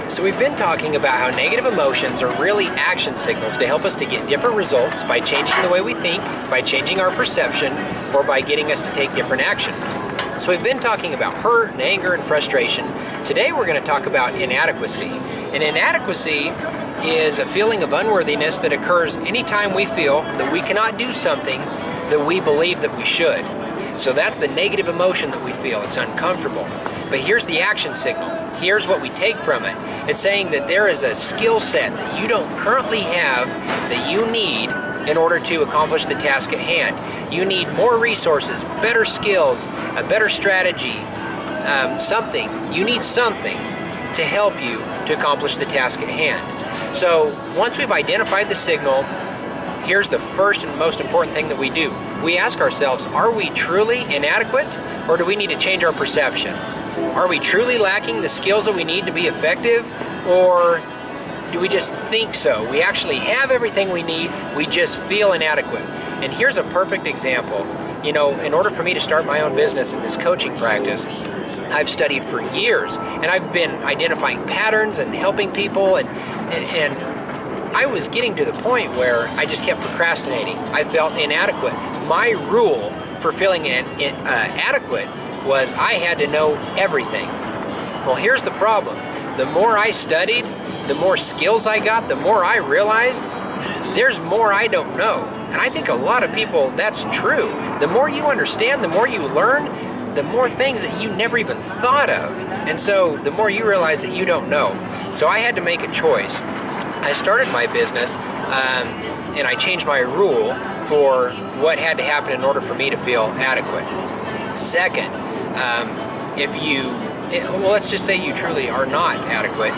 So we've been talking about how negative emotions are really action signals to help us to get different results by changing the way we think, by changing our perception, or by getting us to take different action. So we've been talking about hurt and anger and frustration. Today we're going to talk about inadequacy. And inadequacy is a feeling of unworthiness that occurs anytime we feel that we cannot do something that we believe that we should. So that's the negative emotion that we feel. It's uncomfortable. But here's the action signal. Here's what we take from it. It's saying that there is a skill set that you don't currently have that you need in order to accomplish the task at hand. You need more resources, better skills, a better strategy, something. You need something to help you to accomplish the task at hand. So once we've identified the signal, here's the first and most important thing that we do. We ask ourselves, are we truly inadequate, or do we need to change our perception? Are we truly lacking the skills that we need to be effective, or do we just think so? We actually have everything we need, we just feel inadequate. And here's a perfect example. You know, in order for me to start my own business in this coaching practice, I've studied for years, and I've been identifying patterns and helping people, and I was getting to the point where I just kept procrastinating. I felt inadequate. My rule for feeling inadequate was I had to know everything. Well, here's the problem. The more I studied, the more skills I got, the more I realized there's more I don't know. And I think a lot of people, that's true. The more you understand, the more you learn, the more things that you never even thought of. And so the more you realize that you don't know. So I had to make a choice. I started my business and I changed my rule for what had to happen in order for me to feel adequate. Second, let's just say you truly are not adequate,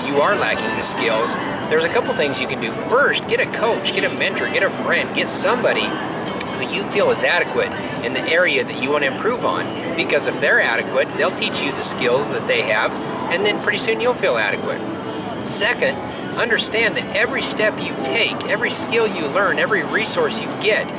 you are lacking the skills, there's a couple things you can do. First, get a coach, get a mentor, get a friend, get somebody who you feel is adequate in the area that you want to improve on, because if they're adequate, they'll teach you the skills that they have, and then pretty soon you'll feel adequate. Second, understand that every step you take, every skill you learn, every resource you get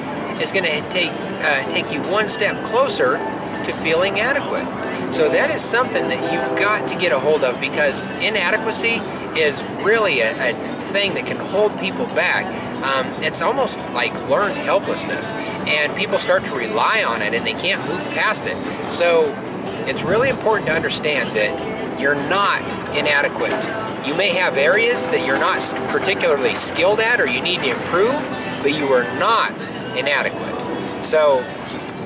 is going to take you one step closer to feeling adequate. So that is something that you've got to get a hold of, because inadequacy is really a thing that can hold people back. It's almost like learned helplessness, and people start to rely on it and they can't move past it. So it's really important to understand that you're not inadequate. You may have areas that you're not particularly skilled at or you need to improve, but you are not inadequate. So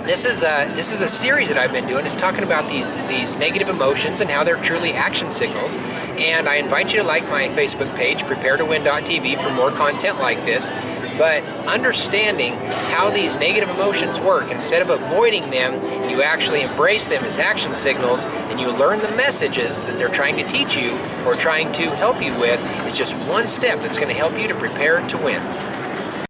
this is a series that I've been doing. It's talking about these negative emotions and how they're truly action signals. And I invite you to like my Facebook page, Win.tv, for more content like this. But understanding how these negative emotions work, and instead of avoiding them, you actually embrace them as action signals, and you learn the messages that they're trying to teach you or trying to help you with. It's just one step that's going to help you to prepare to win.